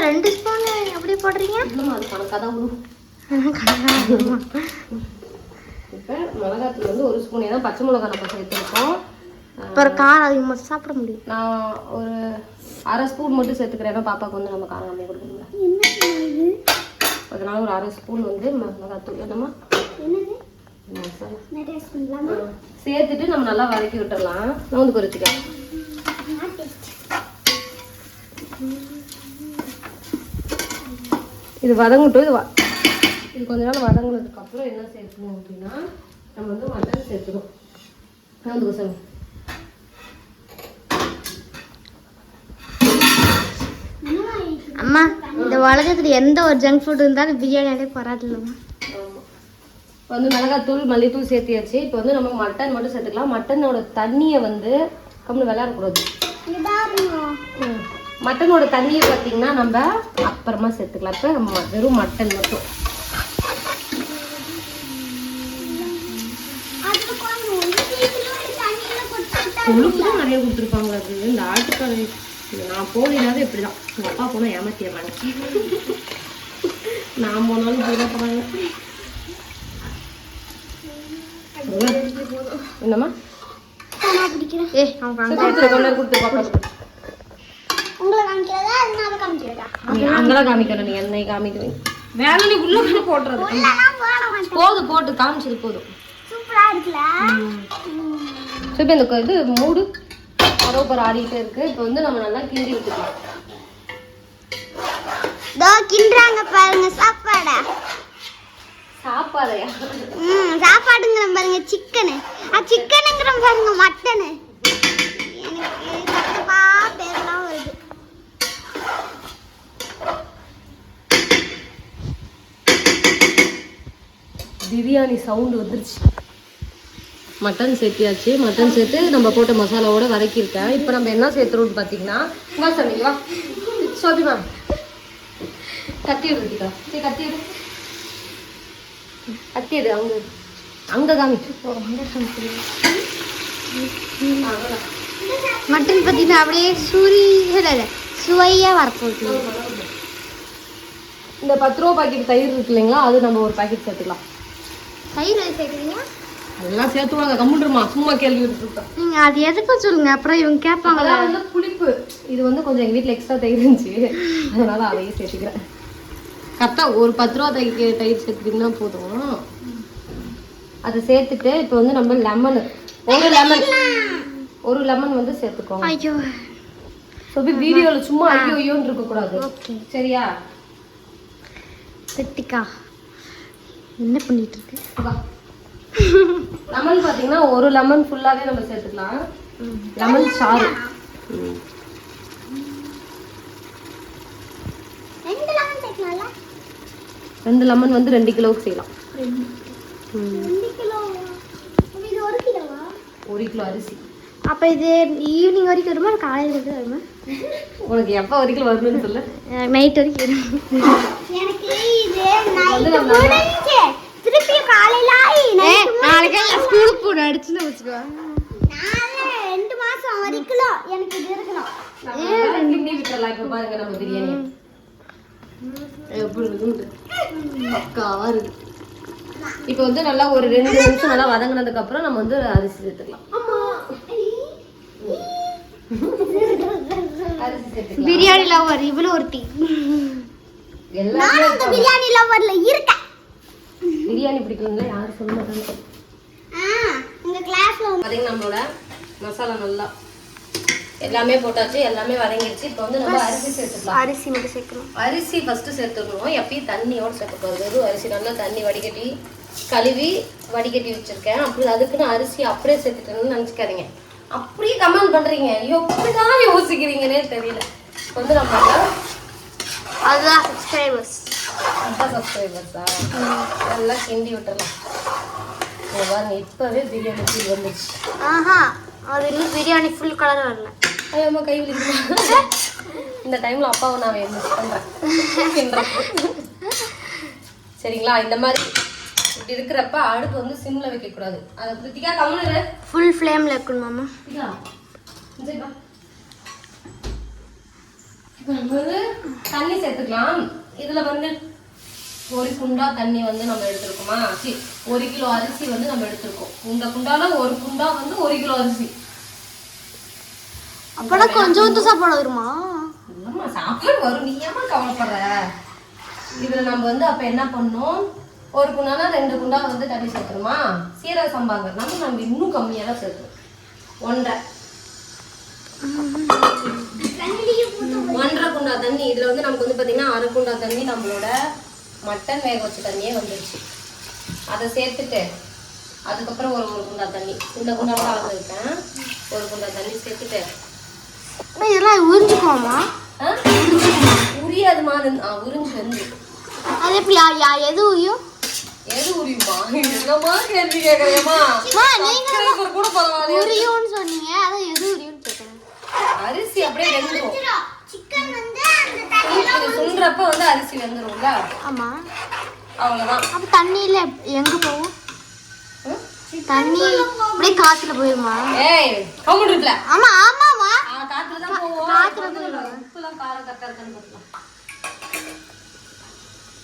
Speaker 2: 2 ஸ்பூன் எப்படி போடுறீங்க?
Speaker 1: இல்லைம்மா அது கணக்காக தான் விடும். இப்போ மிளகாத்தூள் வந்து 1 ஸ்பூன். ஏன்னா பச்சை மிளகா நம்ம சேர்த்துருக்கோம்.
Speaker 3: அப்புறம் காரம் அதிகமாக சாப்பிட முடியும்.
Speaker 1: நான் ஒரு அரை ஸ்பூன் மட்டும் சேர்த்துக்கிறேன். ஏன்னா பாப்பாவுக்கு வந்து நம்ம காரம் கம்மியாக கொடுக்கணும்ல, அதனால ஒரு அரை ஸ்பூன் வந்து மிளகாத்தூள். என்னம்மா சேர்த்துட்டு நம்ம நல்லா வதக்கி விட்டுடலாம். நோந்து பொரிச்சுக்கலாம். இது வதங்கட்டும். இது கொஞ்ச நாள் வதங்கினதுக்கு அப்புறம் என்ன சேர்க்கணும் அப்படின்னா நம்ம வந்து மட்டன் சேர்த்துக்கணும். நோந்து கொசம்.
Speaker 3: அம்மா இந்த உலகத்துல எந்த ஒரு ஜங்க் ஃபுட் இருந்தாலும் பிரியாணியாலே வராது இல்லைம்மா.
Speaker 1: இப்போ வந்து மிளகாத்தூள் மல்லித்தூள் சேர்த்தியாச்சு. இப்போ வந்து நம்ம மட்டன் மட்டும் சேர்த்துக்கலாம். மட்டனோட தண்ணியை வந்து கம்மியாக விளையாடக்கூடாது. மட்டனோட தண்ணியை பார்த்தீங்கன்னா நம்ம அப்புறமா சேர்த்துக்கலாம். இப்போ நம்ம வெறும் மட்டன் மட்டும். கொழுப்புதான் நிறைய கொடுத்துருப்பாங்க. அது இந்த ஆட்டுக்கால் நான் போனீங்கன்னாவே இப்படிதான். எங்கள் அப்பா போனால் ஏமாத்திடுறாங்க. நான் போனாலும் போட போகிறாங்க. என்னம்மா அங்கெல்லாம் காமிக்கிறேன். நீ என்னை காமிக்கிறேன். வேலை நீ உள்ள போட்டுறது போதும். போட்டு காமிச்சது போதும். சரி இந்த இது மூடு பரோப்பர் ஆடிட்டே இருக்கு. இப்போ வந்து நம்ம நல்லா கிண்டி விட்டுக்கலாம்.
Speaker 2: கிண்டுறாங்க பாருங்க சாப்பாடா.
Speaker 1: சாப்பாடையா?
Speaker 2: சாப்பாடுங்கிற பாருங்க. சிக்கனு சிக்கனுங்கிற பாருங்க. மட்டனு எனக்கு தப்பா பேர்லாம் வருது.
Speaker 1: பிரியாணி சவுண்டு வந்துருச்சு. மட்டன் சேர்த்தியாச்சு. மட்டன் சேர்த்து நம்ம போட்ட மசாலாவோட வதக்கியிருக்கேன். இப்போ நம்ம என்ன சேர்த்துறோம்னு பார்த்தீங்கன்னா வா சொன்னீங்க வா சோபி மேம் கத்தி எடுத்துக்கா. சரி கத்தி எடு. கத்தி எடு. அங்கே அங்கே காமிச்சு
Speaker 3: மட்டன் பார்த்தீங்கன்னா அப்படியே சுவையாக வரப்போகுது.
Speaker 1: இந்த 10 ரூபா பாக்கெட் தயிர் இருக்கு இல்லைங்களா, அது நம்ம ஒரு பாக்கெட் சேர்த்துக்கலாம்.
Speaker 3: தயிர் சேர்க்குறீங்க?
Speaker 1: அதெல்லாம் சேர்த்துவாங்க. கம்முன்றுமா சும்மா கேள்வி விட்டுருக்கோம்.
Speaker 3: நீங்கள் அது எதுக்கு சொல்லுங்க, அப்புறம் இவங்க கேட்பாங்க.
Speaker 1: அதெல்லாம் வந்து புளிப்பு. இது வந்து கொஞ்சம் எங்கள் வீட்டில் எக்ஸ்ட்ரா தயிர் இருந்துச்சு, அதனால அதையே சேர்த்துக்கிறேன். கரெக்டாக ஒரு 10 ரூபா தயிர் சேர்த்துக்கிட்டிங்கன்னா போதும். அதை சேர்த்துட்டு இப்போ வந்து நம்ம லெமனு ஒரு லெமன் வந்து சேர்த்துக்கோங்க.
Speaker 3: ஐயோ
Speaker 1: சொல்லி வீடியோவில் சும்மா ஐயோன்னு இருக்கக்கூடாது. சரியா?
Speaker 3: செட்டிக்கா என்ன பண்ணிட்டு இருக்கு?
Speaker 1: லெமன் பார்த்தீங்கன்னா ஒரு லெமன் ஃபுல்லாகவே நம்ம சேர்த்துக்கலாம். லெமன் சாறு 2 லெமன் வந்து 2 கிலோவுக்கு செய்யலாம். 1 கிலோ அரிசி.
Speaker 3: அப்போ இது ஈவினிங் வரைக்கும் வருமா, காலையில் வரைக்கும் வருமா?
Speaker 1: உனக்கு எப்போ வரைக்கும் வருதுன்னு சொல்ல.
Speaker 3: நைட் வரைக்கும் வரும்.
Speaker 2: எனக்கு இது நைட் முடிஞ்சு திருப்பி காலையில
Speaker 3: நாளைக்கு ஸ்கூலுக்கு போன அடிச்சுன்னு வச்சுக்கோ.
Speaker 2: 2 மாசம் வரைக்கும் எனக்கு இது இருக்கணும்.
Speaker 1: கிண்டி விட்டுறலாம். இப்போ பாருங்க நம்ம பிரியாணி எப்படி இருக்கு. பக்காவா இருக்கு. இப்போ வந்து நல்லா ஒரு 2 நிமிஷம் நல்லா வதங்கினதுக்கு அப்புறம் நம்ம வந்து அரிசி சேர்த்துக்கலாம்.
Speaker 3: பிரியாணி லவர் இவ்வளோ ஒருத்தி.
Speaker 2: நானும் இந்த பிரியாணி லவர்ல இருக்கேன்.
Speaker 1: பிரியாணி பிடிக்குங்களா யாரும் சொல்ல மாட்டாங்க.
Speaker 2: உங்க கிளாஸ்ல
Speaker 1: பாத்தீங்கன்னா நம்மளோட மசாலா நல்லா எல்லாமே போட்டாச்சு, எல்லாமே வதங்கிடுச்சு. இப்போ வந்து நம்ம அரிசி சேர்த்துக்கலாம்.
Speaker 3: அரிசி மட்டும் சேர்க்கணும்.
Speaker 1: அரிசி ஃபஸ்ட்டு சேர்த்துக்கணும். எப்பயும் தண்ணியோடு சேர்க்கக்கூடாது. வெறும் அரிசி நல்லா தண்ணி வடிகட்டி கழுவி வடிகட்டி வச்சுருக்கேன். அப்படி அதுக்குன்னு அரிசி அப்படியே சேர்த்துட்டேன்னு நினச்சிக்காதீங்க. அப்படியே கமெண்ட் பண்ணுறீங்க, எப்படிதான் யோசிக்கிறீங்கன்னே தெரியல. வந்து நம்ம
Speaker 3: அதுதான் சப்ஸ்கிரைபர்ஸா
Speaker 1: நல்லா கிண்டி விட்டுறலாம். பாருங்க இப்போவே பிரியாணி ஃபுல் வந்துச்சு.
Speaker 3: அது இன்னும் பிரியாணி ஃபுல் கலர் வரல.
Speaker 1: அம்மா கை விழிக்குமா? இந்த டைமில் அப்பாவை நான் மிஸ் பண்ணுறேன். சரிங்களா? இந்த மாதிரி இப்படி இருக்கிறப்ப அடுப்பு வந்து சிம்ல வைக்கக்கூடாது. அதை கிருத்திகா கம்முனு
Speaker 3: ஃபுல் ஃப்ளேமில் இருக்கணும் மாமா.
Speaker 1: இப்போ நம்ம வந்து தண்ணி சேர்த்துக்கலாம். இதில் வந்து 1 குண்டா தண்ணி வந்து நம்ம எடுத்துருக்கோமா? 1 கிலோ அரிசி வந்து நம்ம எடுத்துருக்கோம். இந்த குண்டால 1 குண்டா வந்து 1 கிலோ அரிசி.
Speaker 3: அப்போலாம் கொஞ்சம் சாப்பாடு வருமா?
Speaker 1: இல்லைம்மா, சாப்பாடு வரும். நீ ஏமா கவலைப்படுற? இதில் நம்ம வந்து அப்போ என்ன பண்ணோம், 1 குண்டானா 2 குண்டா வந்து தண்ணி சேர்த்துருமா? சீரக சம்பாங்கிறதுனால நம்ம இன்னும் கம்மியாக தான் சேர்த்துரும். 1.5 குண்டா தண்ணி. இதில் வந்து நமக்கு வந்து பார்த்தீங்கன்னா 1/2 குண்டா தண்ணி நம்மளோட மட்டன் வேக வச்ச தண்ணியே வந்துடுச்சு. அதை சேர்த்துட்டு அதுக்கப்புறம் ஒரு குண்டா தண்ணி, இந்த குண்டாவில் அளந்துருக்கேன். 1 குண்டா தண்ணி சேர்த்துட்டு
Speaker 3: இதெல்லாம் உறிஞ்சுக்குவோமா?
Speaker 1: உரியாதுமா? உறிஞ்சு வந்து
Speaker 3: அது எப்படி? எது உரியும்?
Speaker 1: எது உரியுமா? என்னமா கேள்வி கேட்கறியம்மா? கூட பரவாயில்ல.
Speaker 3: உரியும்னு சொன்னீங்க, அதான் எது உரியும்னு கேட்குறேன்.
Speaker 1: அரிசி அப்படியே வெந்துடும்.
Speaker 2: சிக்கன் வந்து அந்த தண்ணில
Speaker 1: சுன்றப்ப வந்து அரிசி வெந்துரும்ல.
Speaker 3: ஆமா,
Speaker 1: அவ்வளவுதான்.
Speaker 3: அப்ப தண்ணியில எங்க போகும்? தண்ணி அப்படியே காத்துல போயிருமா?
Speaker 1: ஏய் கவுண்ட் இருக்குல.
Speaker 3: ஆமா ஆமாவா,
Speaker 1: காத்துல தான் போவோம்.
Speaker 3: காத்துல போயிடும்.
Speaker 1: உப்புலாம் காரம் கரெக்டா இருக்கான்னு பார்க்கலாம்.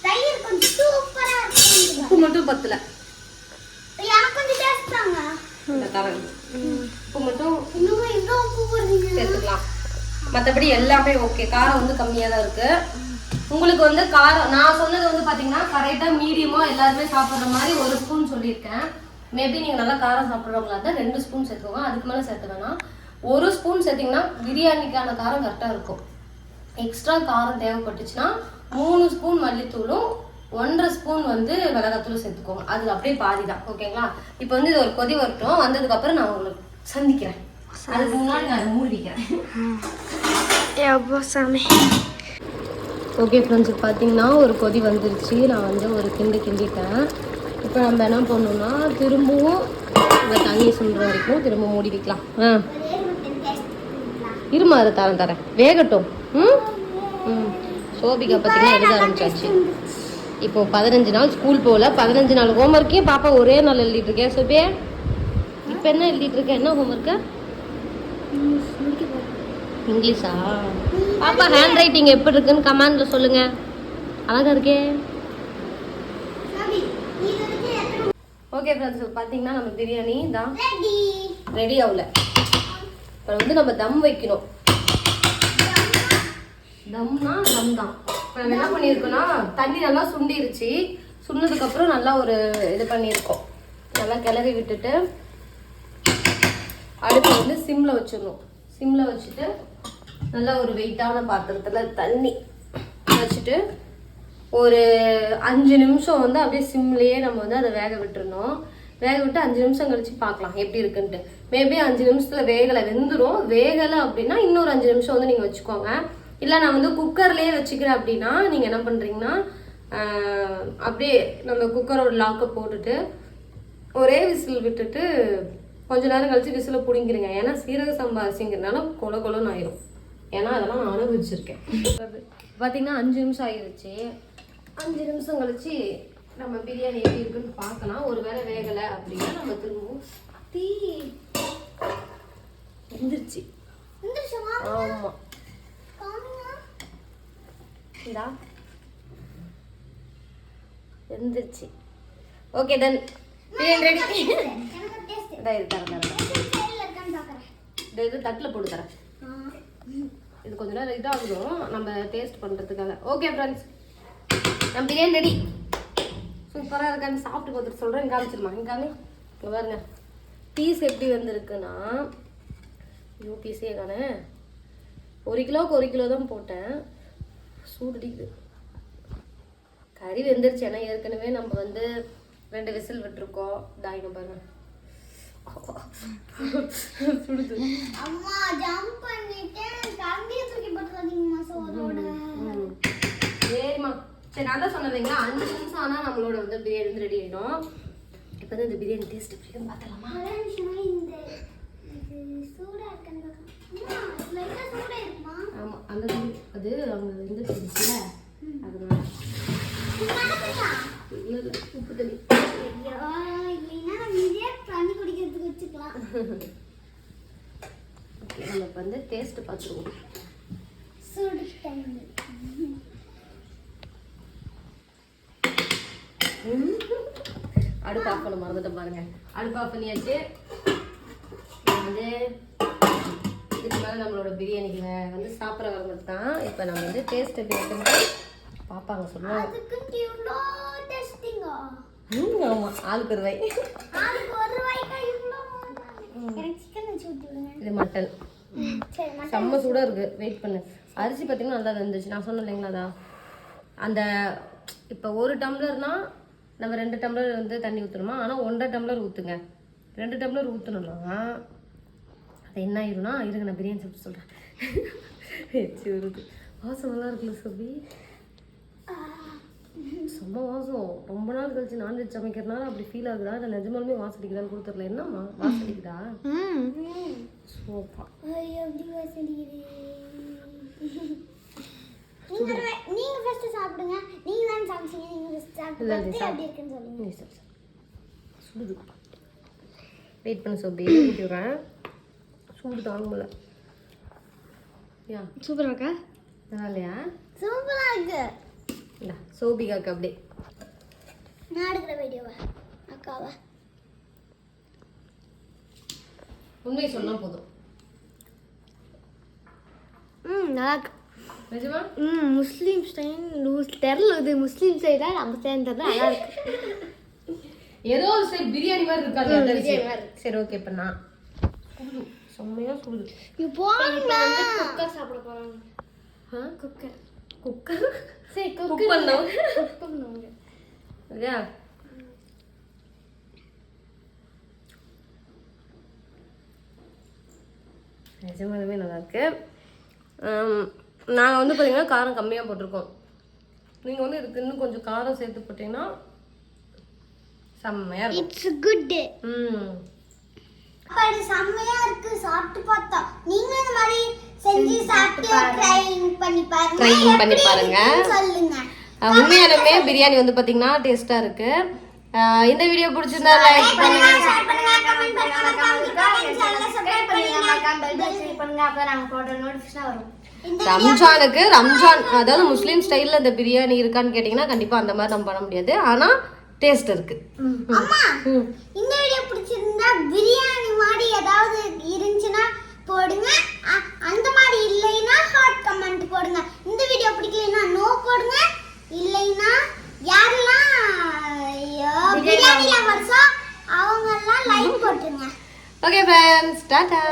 Speaker 2: தயிர் கொஞ்சம் சூப்பரா இருக்கு.
Speaker 1: உப்பு மட்டும் பத்தல.
Speaker 2: எனக்கு கொஞ்சம் டேஸ்ட் தாங்க.
Speaker 1: இந்த தரேன். உப்பு மட்டும்
Speaker 2: இன்னும் இவ்ளோ உப்பு போடுறீங்க.
Speaker 1: சேர்த்துக்கலாம். மற்றபடி எல்லாமே ஓகே. காரம் வந்து கம்மியாக தான் இருக்கு. உங்களுக்கு வந்து காரம் நான் சொன்னது வந்து பார்த்தீங்கன்னா கரெக்டாக மீடியமாக எல்லாருமே சாப்பிட்ற மாதிரி 1 ஸ்பூன் சொல்லியிருக்கேன். மேபி நீங்கள் நல்லா காரம் சாப்பிட்றவங்களா இருந்தால் 2 ஸ்பூன் சேர்த்துக்கோங்க. அதுக்கு மேலே சேர்த்து வேணாம். 1 ஸ்பூன் சேர்த்திங்கன்னா பிரியாணிக்கான காரம் கரெக்டாக இருக்கும். எக்ஸ்ட்ரா காரம் தேவைப்பட்டுச்சுன்னா 3 ஸ்பூன் மல்லித்தூளும் 1.5 ஸ்பூன் வந்து மிளகாத்தூளும் சேர்த்துக்கோங்க. அது அப்படியே பாதி தான். ஓகேங்களா? இப்போ வந்து இது ஒரு கொதி வரட்டும். வந்ததுக்கப்புறம் நான் உங்களுக்கு சந்திக்கிறேன். அதுக்கு முன்னாடி நான் மூடிக்கிறேன். ஓகே ஃப்ரெண்ட்ஸ், பார்த்தீங்கன்னா ஒரு கொதி வந்துருச்சு. நான் வந்து ஒரு கிண்டிட்டேன். இப்போ நம்ம என்ன பண்ணணும்னா திரும்பவும் இந்த தண்ணி சுண்டுற வரைக்கும் திரும்ப மூடி வைக்கலாம். இருமா, அதை தரேன் வேகட்டும். சோபிகா பார்த்தீங்கன்னா எழுத ஆரம்பிச்சாச்சு. இப்போ 15 நாள் ஸ்கூல் போகல. 15 நாள் ஹோம்ஒர்க்கே பாப்பா ஒரே நாள் எழுதிட்டு இருக்கேன். சோபியா இப்போ என்ன எழுதிட்டு இருக்கேன்? என்ன ஹோம்ஒர்க்கு? இங்கிலீஷா? பாப்பா ஹேண்ட் ரைட்டிங் எப்படி இருக்குன்னு கமெண்ட்ல சொல்லுங்க. அழகா இருக்கே. ஓகே ஃப்ரெண்ட்ஸ், பார்த்தீங்கன்னா நம்ம பிரியாணி தான் ரெடி ஆகல. இப்போ வந்து நம்ம தம் வைக்கணும். தம்னா தம் தான். இப்போ நம்ம என்ன பண்ணியிருக்கோம்னா தண்ணி நல்லா சுண்டிருச்சு. சுண்டதுக்கப்புறம் நல்லா ஒரு இது பண்ணியிருக்கோம். நல்லா கிளறி விட்டுட்டு அடுப்பு வந்து சிம்மில் வச்சிடணும். சிம்மில் வச்சுட்டு நல்லா ஒரு வெயிட்டான பாத்திரத்தில் தண்ணி வச்சுட்டு ஒரு 5 நிமிஷம் வந்து அப்படியே சிம்லேயே நம்ம வந்து அதை வேக விட்டுருணும். வேக விட்டு 5 நிமிஷம் கழிச்சு பார்க்கலாம் எப்படி இருக்குன்ட்டு. மேபி 5 நிமிஷத்தில் வெந்துடும். வேகலை அப்படின்னா இன்னொரு 5 நிமிஷம் வந்து நீங்கள் வச்சுக்கோங்க. இல்லை நான் வந்து குக்கர்லேயே வச்சுக்கிறேன் அப்படின்னா நீங்கள் என்ன பண்ணுறீங்கன்னா அப்படியே நம்ம குக்கரோட லாக்கை போட்டுட்டு ஒரே விசில் விட்டுட்டு கொஞ்ச நேரம் கழிச்சு விசிலை பிடிங்கிருங்க. ஏன்னா சீரக சம்பா அரிசிங்கிறதுனால கொலன்னு ஆயிரும். ஏன்னா அதெல்லாம் நான் அனுபவிச்சிருக்கேன். பார்த்தீங்கன்னா 5 நிமிஷம் ஆகிருச்சு. 5 நிமிஷம் கழிச்சு நம்ம பிரியாணி எப்படி இருக்குன்னு பார்க்கலாம். ஒரு வேளை வேகலை அப்படின்னா நம்ம திரும்பவும் தீ எந்திரிச்சு. ஆமாம், இந்தா எந்திரிச்சு. Okay done. பிரியாணி ரெடி. இது தட்டில் போட்டு தரேன். இது கொஞ்ச நேரம் இதாகும் நம்ம டேஸ்ட் பண்ணுறதுக்காக. ஓகே ஃப்ரெண்ட்ஸ், நம்ம பிரியாணி ரெடி. சூப்பராக இருக்கான்னு சாப்பிட்டு பார்த்துட்டு சொல்கிறேன். காமிச்சிருமா? இங்கே பாருங்க பீஸ் எப்படி வந்திருக்குன்னா ஐயோ பீஸே காணே. 1 கிலோவுக்கு 1 கிலோ தான் போட்டேன். சூடுடிக்குது. கறி வெந்துருச்சு. ஏன்னா ஏற்கனவே நம்ம வந்து 2 விசில் விட்டுருக்கோம். தாயிங்க பாருங்க. சுடுது.
Speaker 2: அம்மா ஜம்ப் பண்ணிட்டு கம்பியை தூக்கி போட்டுறாதீங்கம்மா சோறோட.
Speaker 1: சரிம்மா. சரி நான் தான் சொன்னேன் வைங்களா 5 நிமிஷம் ஆனால் நம்மளோட வந்து பிரியாணி வந்து ரெடி ஆகிடும். இப்போ வந்து இந்த பிரியாணி டேஸ்ட் எப்படின்னு பார்த்தலாமா?
Speaker 2: ஒரே நிமிஷம் இந்த இது சூடா இருக்குன்னு பார்க்கலாம். லைட்டா சூடா இருக்குமா?
Speaker 1: ஆமாம் அந்த அது அவங்க வந்து தெரிஞ்சுல அதனால இல்லை உப்பு தண்ணி.
Speaker 2: ஐயோ இல்லைன்னா நம்ம இதே தண்ணி குடிக்கிறதுக்கு வச்சுக்கலாம்.
Speaker 1: ஓகே நம்ம இப்போ வந்து டேஸ்ட் பார்த்துருவோம்.
Speaker 2: சூடு தண்ணி.
Speaker 1: அடுப்பு ஆஃப் பண்ண மறந்துட்டேன் பாருங்க. அடுப்பு ஆஃப் பண்ணியாச்சு. வந்து இதுக்கு மேலே நம்மளோட பிரியாணிக்கு வந்து சாப்பிட்ற வரது தான். இப்போ நம்ம வந்து டேஸ்ட் எப்படி இருக்குன்னு பார்ப்பாங்க சொல்லுவாங்க.
Speaker 2: அதுக்கு இவ்வளோ டெஸ்டிங்கா?
Speaker 1: ஆமாம் ஆளுக்கு ஒரு ரூபாய்.
Speaker 2: ஆளுக்கு ஒரு ரூபாய்க்கா இவ்வளோ? எனக்கு சிக்கன் வச்சு விட்டு விடுங்க.
Speaker 1: இது மட்டன்.
Speaker 2: சரி மட்டன்.
Speaker 1: செம்ம சூடாக இருக்குது. வெயிட் பண்ணு. அரிசி பார்த்தீங்கன்னா நல்லா இருந்துச்சு. நான் சொன்னேன் இல்லைங்களா அதான் அந்த இப்போ 1 டம்ளர்னா நம்ம 2 டம்ளர் வந்து தண்ணி ஊற்றணுமா? ஆனால் 1.5 டம்ளர் ஊற்றுங்க. 2 டம்ளர் ஊற்றணும்னா அது என்ன ஆயிரும்னா இருங்க நான் பிரியாணி சாப்பிட்டு சொல்கிறேன். சரி வருது. வாசம் நல்லா இருக்குல்ல சோபி? செம்ம வாசம். ரொம்ப நாள் கழிச்சு நான்வெஜ் சமைக்கிறதுனால அப்படி ஃபீல் ஆகுதா இல்லை நிஜமாலுமே வாசடிக்குதான்னு கொடுத்துடல. என்னம்மா வாசடிக்குதா? சோப்பா
Speaker 2: ஐயோ எப்படி வாசடிக்குது. நீங்க ஃபர்ஸ்ட் சாப்பிடுங்க. நீங்க தான் சமைச்சீங்க. நீங்க ஃபர்ஸ்ட் சாப்பிட்டு எப்படி இருக்குன்னு சொல்லுங்க.
Speaker 1: சுடுது. வெயிட் பண்ண சோபி ஊற்றி விட்றேன். சூடு தாங்க முடியல. யா
Speaker 3: சூப்பரா இருக்கா?
Speaker 1: நல்லா இல்லையா?
Speaker 2: சூப்பரா இருக்கு.
Speaker 1: இல்லை சோபிகாக்கு அப்படியே
Speaker 2: நான் எடுக்கிற வீடியோவா அக்காவா?
Speaker 1: உண்மையை சொன்னால் போதும்.
Speaker 3: நல்லா இருக்கு.
Speaker 1: நிஜமா?
Speaker 3: முஸ்லீம் ஸ்டைல் தெரில. இது முஸ்லீம் சைடா நம்ம சைடு தான் நல்லா இருக்கு.
Speaker 1: ஏதோ ஒரு சைடு பிரியாணி மாதிரி இருக்காது. பிரியாணி மாதிரி. சரி ஓகே இப்போ நான் செம்மையாக சுடுது.
Speaker 3: இப்போ போறாங்க குக்கர் சாப்பிட போறாங்க. குக்கர்
Speaker 1: குக்கர்
Speaker 3: சரி
Speaker 1: குக் பண்ணோம்.
Speaker 3: குக் பண்ணுவாங்க.
Speaker 1: ஓகே நிஜமாலுமே நல்லாயிருக்கு. நாங்கள் வந்து பார்த்தீங்கன்னா காரம் கம்மியாக போட்டிருக்கோம். நீங்கள் வந்து இதுக்கு இன்னும் கொஞ்சம் காரம் சேர்த்து போட்டிங்கன்னா செம்மையாக இருக்கும்.
Speaker 2: It's good. அப்ப இது செம்மையா இருக்கு. சாப்பிட்டு பார்த்தா நீங்களும் இந்த மாதிரி செஞ்சு சாப்பிட்டு ட்ரை பண்ணி பாருங்க. சொல்லுங்க.
Speaker 1: உண்மையாலுமே பிரியாணி வந்து பார்த்தீங்கன்னா டேஸ்ட்டாக இருக்கு. இந்த வீடியோ பிடிச்சிருந்தா லைக் பண்ணுங்க,
Speaker 2: ஷேர் பண்ணுங்க, கமெண்ட் பண்ணுங்க, சப்ஸ்கிரைப் பண்ணுங்க,
Speaker 3: மறக்காம பெல் பட்டன் கிளிக் பண்ணுங்க. அப்ப நாங்க போடுற நோட்டிஃபிகேஷன் வரும்.
Speaker 1: ரம்ஜானுக்கு ரம்ஜான் அதாவது முஸ்லீம் ஸ்டைலில் இந்த பிரியாணி இருக்கான்னு கேட்டிங்கன்னா கண்டிப்பாக அந்த மாதிரி நம்ம பண்ண முடியாது. ஆனால் டேஸ்ட் இருக்கு.
Speaker 2: அம்மா இந்த வீடியோ பிடிச்சிருந்தா பிரியாணி மாதிரி ஏதாவது இருந்துச்சுன்னா போடுங்க. அந்த மாதிரி இல்லைன்னா ஹார்ட் கமெண்ட் போடுங்க. இந்த வீடியோ பிடிக்கலைன்னா நோ போடுங்க. இல்லைன்னா யாரெல்லாம் பிரியாணி லவர்ஸோ அவங்க எல்லாம் லைக் போட்டுருங்க.
Speaker 1: Okay friends Tata.